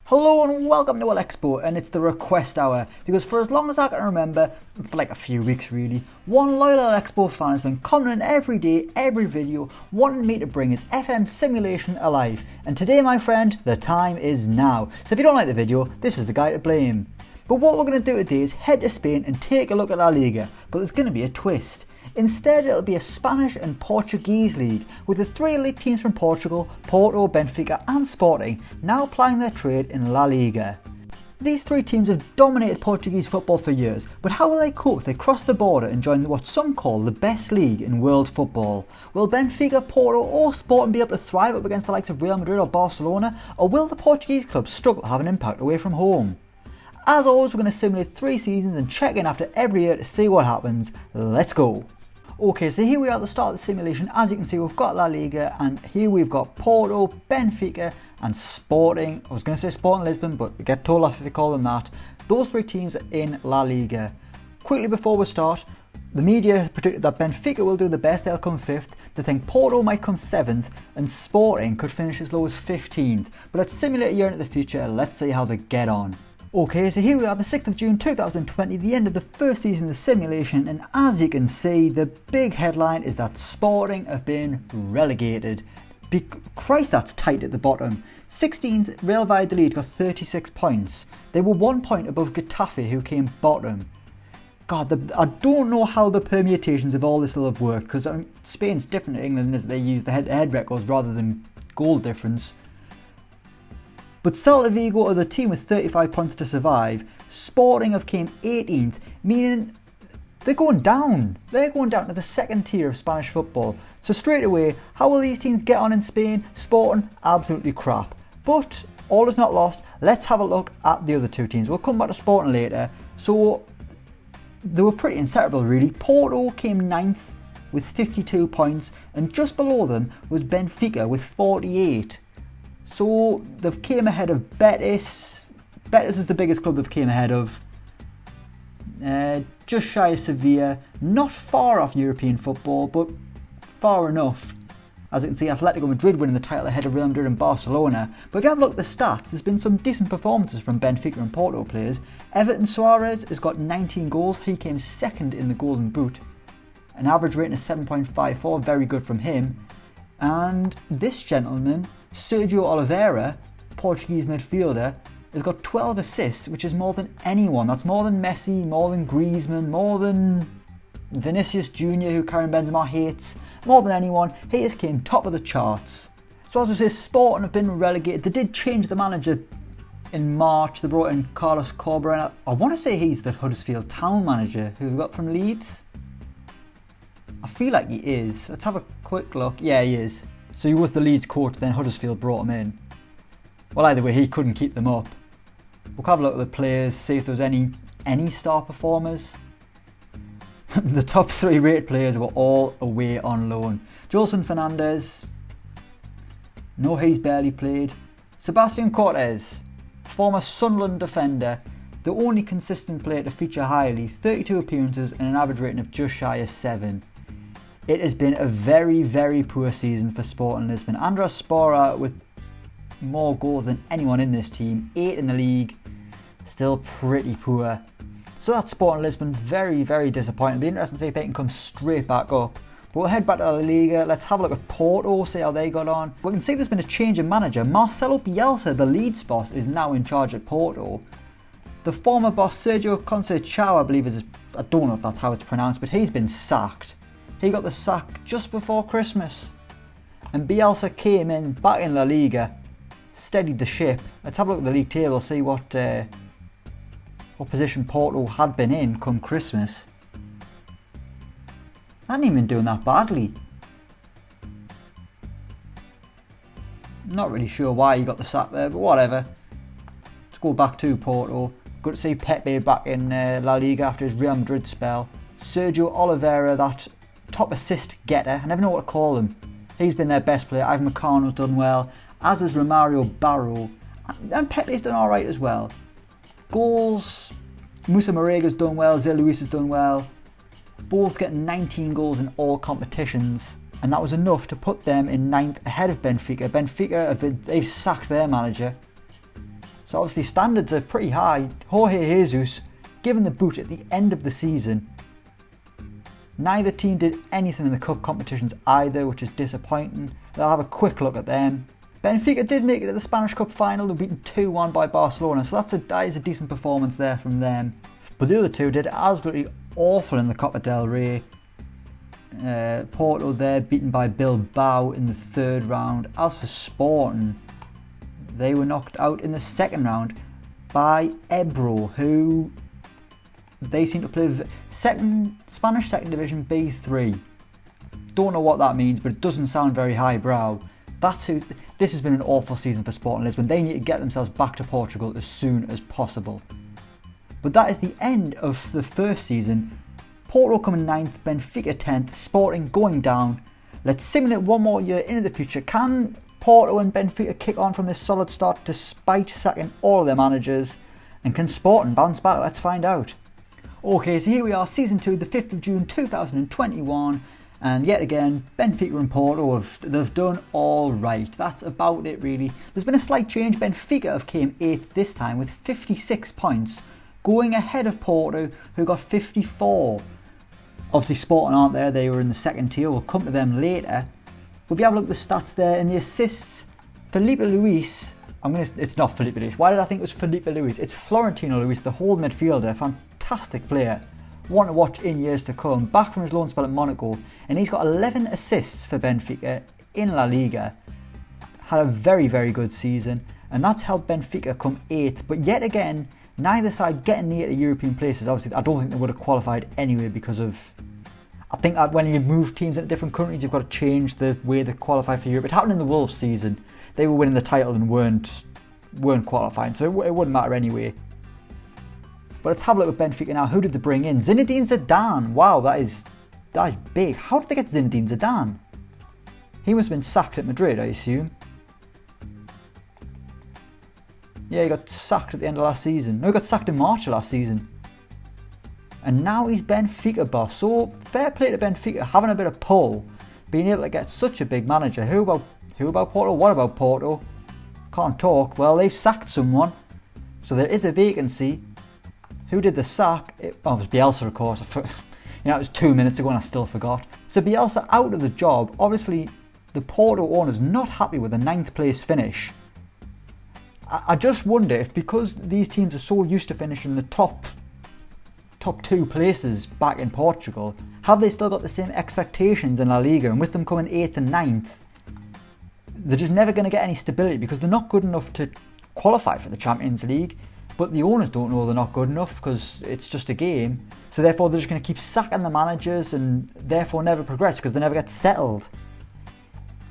Hello and welcome to Elecspo, and it's the request hour, because for as long as I can remember, for like a few weeks really, one loyal Elecspo fan has been commenting every day, every video, wanting me to bring his FM simulation alive. And today, my friend, the time is now. So if you don't like the video, this is the guy to blame. But what we're going to do today is head to Spain and take a look at La Liga, but there's going to be a twist. Instead, it'll be a Spanish and Portuguese league, with the three elite teams from Portugal, Porto, Benfica and Sporting, now plying their trade in La Liga. These three teams have dominated Portuguese football for years, but how will they cope if they cross the border and join what some call the best league in world football? Will Benfica, Porto or Sporting be able to thrive up against the likes of Real Madrid or Barcelona, or will the Portuguese clubs struggle to have an impact away from home? As always, we're going to simulate 3 seasons and check in after every year to see what happens. Let's go! Okay, so here we are at the start of the simulation. As you can see, we've got La Liga, and here we've got Porto, Benfica and Sporting. I was going to say Sporting Lisbon, but we get told off if you call them that. Those three teams are in La Liga. Quickly before we start, the media has predicted that Benfica will do the best, they'll come 5th. They think Porto might come 7th and Sporting could finish as low as 15th. But let's simulate a year into the future, let's see how they get on. Okay, so here we are, the 6th of June 2020, the end of the first season of the simulation, and as you can see, the big headline is that Sporting have been relegated. Christ, that's tight at the bottom. 16th, Real Valladolid got 36 points. They were 1 point above Getafe, who came bottom. God, I don't know how the permutations of all this will have worked, because Spain's different to England, as they use the head-to-head records rather than goal difference. But Celta Vigo are the team with 35 points to survive. Sporting have came 18th, meaning they're going down. They're going down to the second tier of Spanish football. So straight away, how will these teams get on in Spain? Sporting, absolutely crap. But all is not lost. Let's have a look at the other two teams. We'll come back to Sporting later. So they were pretty inseparable really. Porto came 9th with 52 points, and just below them was Benfica with 48. So they've came ahead of Betis. Betis is the biggest club they've came ahead of. Just shy of Sevilla. Not far off European football, but far enough. As you can see, Atletico Madrid winning the title ahead of Real Madrid and Barcelona. But if you have a look at the stats, there's been some decent performances from Benfica and Porto players. Everton Suarez has got 19 goals. He came second in the Golden Boot. An average rating of 7.54, very good from him. And this gentleman, Sergio Oliveira, Portuguese midfielder, has got 12 assists, which is more than anyone. That's more than Messi, more than Griezmann, more than Vinicius Jr., who Karim Benzema hates, more than anyone. He has came top of the charts. So as we say, Sporting have been relegated. They did change the manager in March. They brought in Carlos Corberán. I want to say he's the Huddersfield Town manager who we got from Leeds. I feel like he is. Let's have a quick look. Yeah, he is. So he was the Leeds coach, then Huddersfield brought him in. Well, either way, he couldn't keep them up. We'll have a look at the players, see if there's any star performers. The top 3 rated players were all away on loan. Jolson Fernandez. No, he's barely played. Sebastian Cortés, former Sunderland defender. The only consistent player to feature highly. 32 appearances and an average rating of just shy of 7. It has been a very, very poor season for Sporting Lisbon. Andrés Spora with more goals than anyone in this team. 8 in the league. Still pretty poor. So that's Sporting Lisbon. Very, very disappointing. It'll be interesting to see if they can come straight back up. But we'll head back to La Liga. Let's have a look at Porto, see how they got on. We can see there's been a change in manager. Marcelo Bielsa, the Leeds boss, is now in charge at Porto. The former boss, Sergio Conceição, I believe I don't know if that's how it's pronounced, but he's been sacked. He got the sack just before Christmas. And Bielsa came in, back in La Liga, steadied the ship. Let's have a look at the league table, see what position Porto had been in come Christmas. I hadn't even been doing that badly. Not really sure why he got the sack there, but whatever. Let's go back to Porto. Good to see Pepe back in La Liga after his Real Madrid spell. Sergio Oliveira, that top assist getter, I never know what to call him. He's been their best player. Ivan Meccano's done well, as has Romario Barro, and Pepe's done alright as well. Goals, Musa Morega's done well, Zé Luis has done well. Both getting 19 goals in all competitions, and that was enough to put them in 9th ahead of Benfica. Benfica, they've sacked their manager. So obviously standards are pretty high. Jorge Jesus given the boot at the end of the season. Neither team did anything in the cup competitions either, which is disappointing. I'll have a quick look at them. Benfica did make it to the Spanish Cup final. They were beaten 2-1 by Barcelona, so that is a decent performance there from them. But the other two did absolutely awful in the Copa del Rey. Porto there beaten by Bilbao in the third round. As for Sporting, they were knocked out in the second round by Ebro, who they seem to play Spanish second division B3. Don't know what that means, but it doesn't sound very highbrow. This has been an awful season for Sporting Lisbon. They need to get themselves back to Portugal as soon as possible. But that is the end of the first season. Porto coming 9th, Benfica 10th, Sporting going down. Let's simulate one more year into the future. Can Porto and Benfica kick on from this solid start despite sacking all of their managers? And can Sporting bounce back? Let's find out. Okay, so here we are, Season 2, the 5th of June 2021. And yet again, Benfica and Porto, they've done all right. That's about it really. There's been a slight change. Benfica have came 8th this time with 56 points, going ahead of Porto, who got 54. Obviously Sporting aren't there, they were in the second tier. We'll come to them later. But if you have a look at the stats there, in the assists, Felipe Luis, it's not Felipe Luis. Why did I think it was Felipe Luis? It's Florentino Luis, the whole midfielder, fantastic player. One to watch in years to come, back from his loan spell at Monaco, and he's got 11 assists for Benfica in La Liga. Had a very, very good season, and that's helped Benfica come 8th. But yet again, neither side getting near to European places. Obviously, I don't think they would have qualified anyway because of... I think that when you move teams into different countries, you've got to change the way they qualify for Europe. It happened in the Wolves season. They were winning the title and weren't qualifying, so it wouldn't matter anyway. But let's have a look at Benfica now. Who did they bring in? Zinedine Zidane. Wow, that is big. How did they get Zinedine Zidane? He must have been sacked at Madrid, I assume. Yeah, he got sacked at the end of last season. No, he got sacked in March of last season. And now he's Benfica boss. So fair play to Benfica, having a bit of pull, being able to get such a big manager. Who about Porto? What about Porto? Can't talk. Well, they've sacked someone, so there is a vacancy. Who did the sack? It was Bielsa, of course. It was 2 minutes ago and I still forgot. So Bielsa out of the job. Obviously, the Porto owner's not happy with the 9th place finish. I just wonder if, because these teams are so used to finishing the top 2 places back in Portugal, have they still got the same expectations in La Liga? And with them coming 8th and 9th, they're just never going to get any stability because they're not good enough to qualify for the Champions League. But the owners don't know they're not good enough because it's just a game. So therefore they're just going to keep sacking the managers and therefore never progress because they never get settled.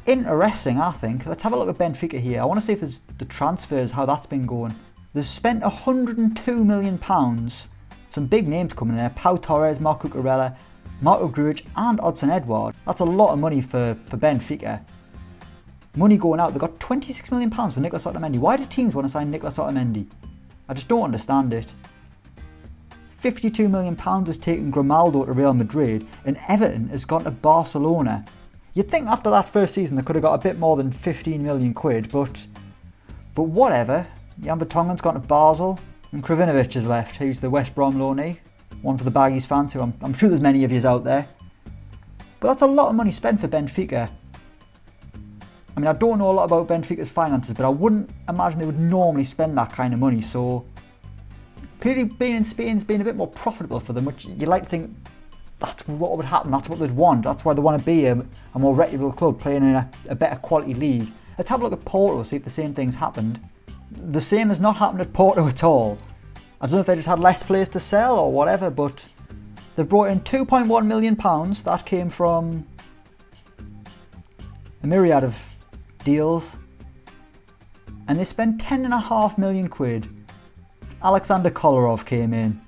Interesting, I think. Let's have a look at Benfica here. I want to see if there's the transfers, how that's been going. They've spent £102 million. Some big names coming in there. Pau Torres, Marco Cucurella, Marco Grujic and Odson Edouard. That's a lot of money for Benfica. Money going out. They've got £26 million for Nicolas Otamendi. Why do teams want to sign Nicolas Otamendi? I just don't understand it. £52 million has taken Grimaldo to Real Madrid and Everton has gone to Barcelona. You'd think after that first season they could have got a bit more than 15 million quid, but whatever. Jan Vertonghen's gone to Basel and Kravinovic has left, who's the West Brom loanee. One for the Baggies fans, who I'm sure there's many of you out there. But that's a lot of money spent for Benfica. I mean, I don't know a lot about Benfica's finances, but I wouldn't imagine they would normally spend that kind of money. So, clearly being in Spain's been a bit more profitable for them, which you'd like to think that's what would happen, that's what they'd want. That's why they want to be a more reputable club playing in a better quality league. Let's have a look at Porto, see if the same thing's happened. The same has not happened at Porto at all. I don't know if they just had less players to sell or whatever, but they've brought in £2.1 million. That came from a myriad of deals, and they spent 10.5 million quid. Alexander Kolarov came in,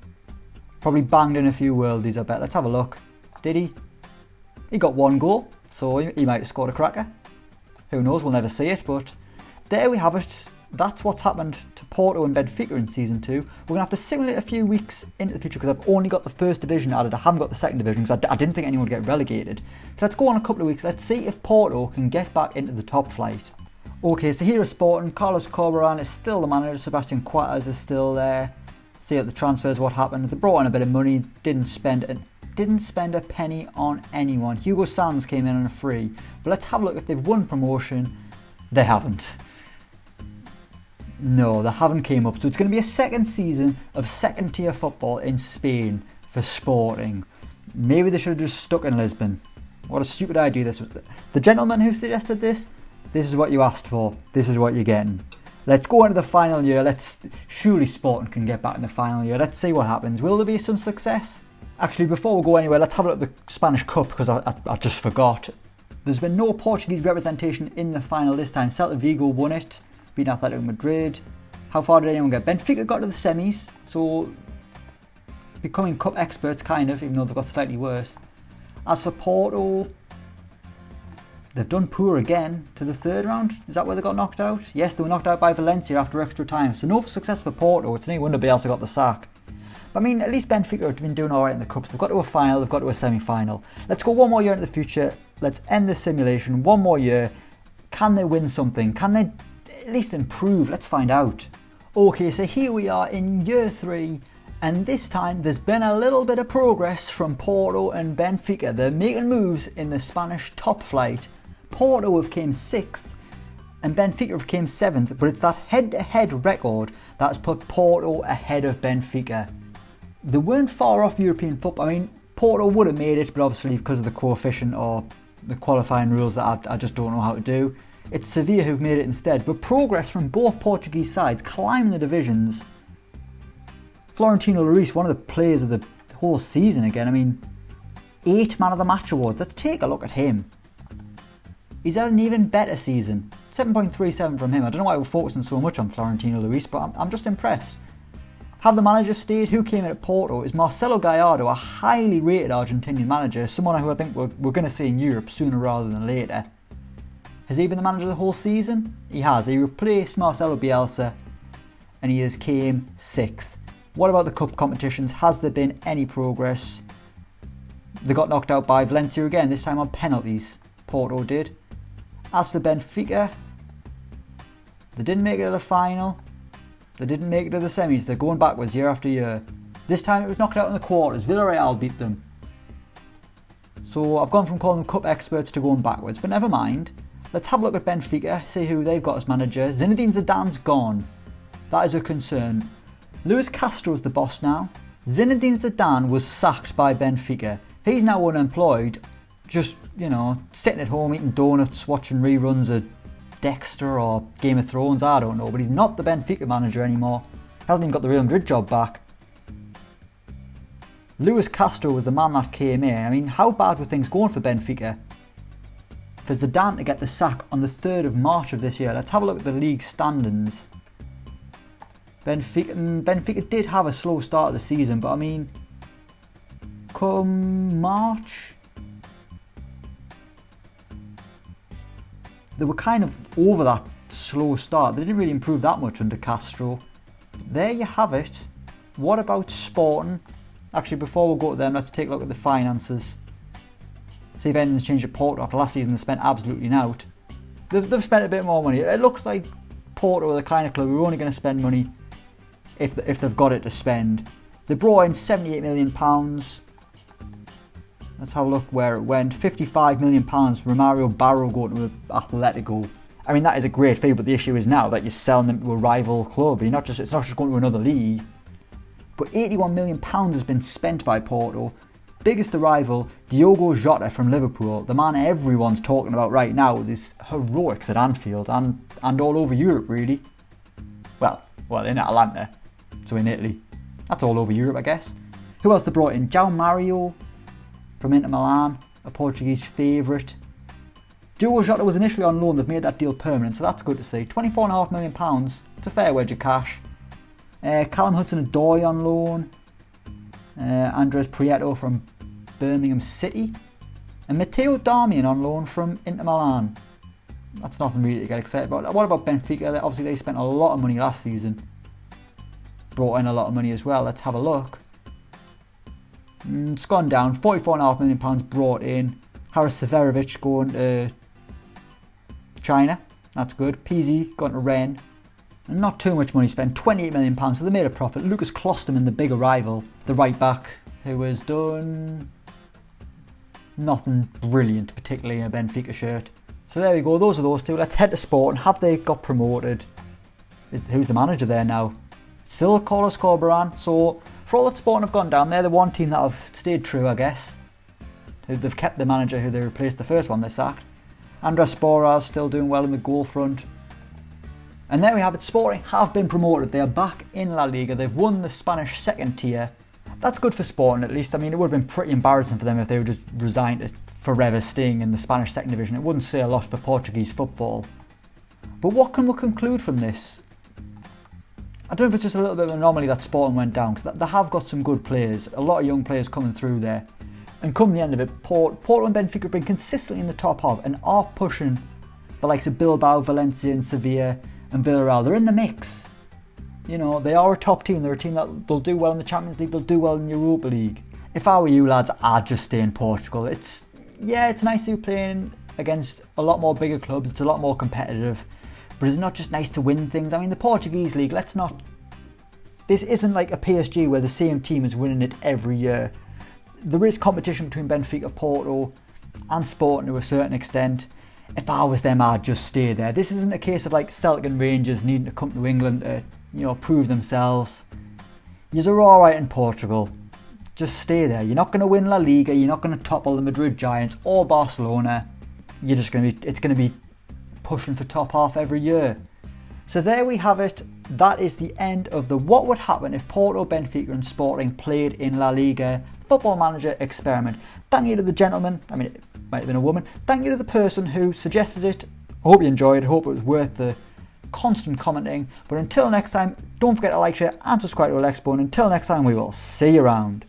probably banged in a few worldies, I bet. Let's have a look. Did he? He got 1 goal, so he might have scored a cracker. Who knows, we'll never see it, but there we have it. That's what's happened to Porto and Benfica in Season 2. We're going to have to simulate a few weeks into the future because I've only got the first division added. I haven't got the second division because I didn't think anyone would get relegated. So let's go on a couple of weeks. Let's see if Porto can get back into the top flight. Okay, so here is Sporting. Carlos Corberán is still the manager. Sebastian Quattas is still there. See at the transfers what happened. They brought in a bit of money. Didn't spend a penny on anyone. Hugo Sands came in on a free. But let's have a look if they've won promotion. They haven't. No, they haven't came up. So it's going to be a second season of second tier football in Spain for Sporting. Maybe they should have just stuck in Lisbon. What a stupid idea this was. The gentleman who suggested this is what you asked for. This is what you're getting. Let's go into the final year. Surely Sporting can get back in the final year. Let's see what happens. Will there be some success? Actually, before we go anywhere, let's have a look at the Spanish Cup because I just forgot. There's been no Portuguese representation in the final this time. Celta Vigo won it, beating Atletico Madrid. How far did anyone get? Benfica got to the semis, so becoming cup experts kind of, even though they've got slightly worse. As for Porto, they've done poor again to the third round. Is that where they got knocked out? Yes, they were knocked out by Valencia after extra time. So no success for Porto. It's no wonder Bielsa got the sack. But I mean, at least Benfica have been doing alright in the cups. They've got to a final, they've got to a semi-final. Let's go one more year into the future. Let's end this simulation. One more year. Can they win something? Can they at least improve? Let's find out. Okay, so here we are in year 3. And this time there's been a little bit of progress from Porto and Benfica. They're making moves in the Spanish top flight. Porto have came 6th and Benfica have came 7th, but it's that head-to-head record that's put Porto ahead of Benfica. They weren't far off European football. I mean, Porto would have made it, but obviously because of the coefficient or the qualifying rules that I just don't know how to do. It's Sevilla who've made it instead. But progress from both Portuguese sides, climbing the divisions. Florentino Luis, one of the players of the whole season again. I mean, 8 Man of the Match awards. Let's take a look at him. He's had an even better season. 7.37 from him. I don't know why we're focusing so much on Florentino Luis, but I'm just impressed. Have the manager stayed? Who came in at Porto? Is Marcelo Gallardo, a highly rated Argentinian manager, someone who I think we're going to see in Europe sooner rather than later. Has he been the manager the whole season? He has. He replaced Marcelo Bielsa and he has came 6th. What about the cup competitions? Has there been any progress? They got knocked out by Valencia again, this time on penalties. Porto did. As for Benfica, they didn't make it to the final. They didn't make it to the semis. They're going backwards year after year. This time it was knocked out in the quarters. Villarreal beat them. So I've gone from calling them cup experts to going backwards, but never mind. Let's have a look at Benfica, see who they've got as manager. Zinedine Zidane's gone. That is a concern. Luis Castro's the boss now. Zinedine Zidane was sacked by Benfica. He's now unemployed, just, sitting at home eating donuts, watching reruns of Dexter or Game of Thrones, I don't know, but he's not the Benfica manager anymore. Hasn't even got the Real Madrid job back. Luis Castro was the man that came in. I mean, how bad were things going for Benfica? For Zidane to get the sack on the 3rd of March of this year. Let's have a look at the league standings. Benfica did have a slow start of the season, but I mean, come March, they were kind of over that slow start. They didn't really improve that much under Castro. There you have it. What about Sporting? Actually, before we go to them, let's take a look at the finances. See if anything's changed at Porto after last season. They spent absolutely out. They've spent a bit more money. It looks like Porto are the kind of club who are only going to spend money if they've got it to spend. They brought in £78 million. Let's have a look where it went. £55 million. Romario Barro going to Atletico. I mean, that is a great fee, but the issue is now that you're selling them to a rival club. It's not just going to another league. But £81 million has been spent by Porto. Biggest rival, Diogo Jota from Liverpool, the man everyone's talking about right now with his heroics at Anfield and all over Europe, really. Well, in Atlanta, so in Italy. That's all over Europe, I guess. Who else they brought in? João Mario from Inter Milan, a Portuguese favourite. Diogo Jota was initially on loan. They've made that deal permanent, so that's good to see. £24.5 million, it's a fair wedge of cash. Callum Hudson-Odoi on loan. Andres Prieto from Birmingham City. And Matteo Darmian on loan from Inter Milan. That's nothing really to get excited about. What about Benfica? Obviously they spent a lot of money last season. Brought in a lot of money as well. Let's have a look. It's gone down. £44.5 million brought in. Haris Severovic going to China. That's good. Pizzi gone to Rennes. And not too much money spent, £28 million, so they made a profit. Lucas Klosterman, the big arrival, the right back, who has done nothing brilliant, particularly in a Benfica shirt. So there we go, those are those two. Let's head to Sporting. Have they got promoted? Who's the manager there now? Still Carlos Corberan. So for all that Sporting have gone down, they're the one team that have stayed true, I guess. They've kept the manager who they replaced the first one they sacked. Andres Boraz still doing well in the goal front. And there we have it, Sporting have been promoted. They are back in La Liga. They've won the Spanish second tier. That's good for Sporting at least. I mean, it would have been pretty embarrassing for them if they were just resigned to forever staying in the Spanish second division. It wouldn't say a lot for Portuguese football. But what can we conclude from this? I don't know if it's just a little bit of an anomaly that Sporting went down, because they have got some good players, a lot of young players coming through there. And come the end of it, Porto and Benfica have been consistently in the top half and are pushing the likes of Bilbao, Valencia and Sevilla and Villarreal. They're in the mix. You know, they are a top team. They're a team that they'll do well in the Champions League, they'll do well in the Europa League. If I were you lads, I'd just stay in Portugal. It's nice to be playing against a lot more bigger clubs. It's a lot more competitive. But it's not just nice to win things. I mean, the Portuguese league, this isn't like a PSG where the same team is winning it every year. There is competition between Benfica, Porto and Sporting to a certain extent. If I was them, I'd just stay there. This isn't a case of like Celtic and Rangers needing to come to England to, prove themselves. You're alright in Portugal. Just stay there. You're not going to win La Liga. You're not going to topple the Madrid Giants or Barcelona. It's going to be pushing for top half every year. So there we have it. That is the end of the what would happen if Porto, Benfica and Sporting played in La Liga Football Manager experiment. Thank you to the gentleman, I mean it might have been a woman, thank you to the person who suggested it. I hope you enjoyed it, I hope it was worth the constant commenting. But until next time, don't forget to like, share and subscribe to Elecspo, and until next time we will see you around.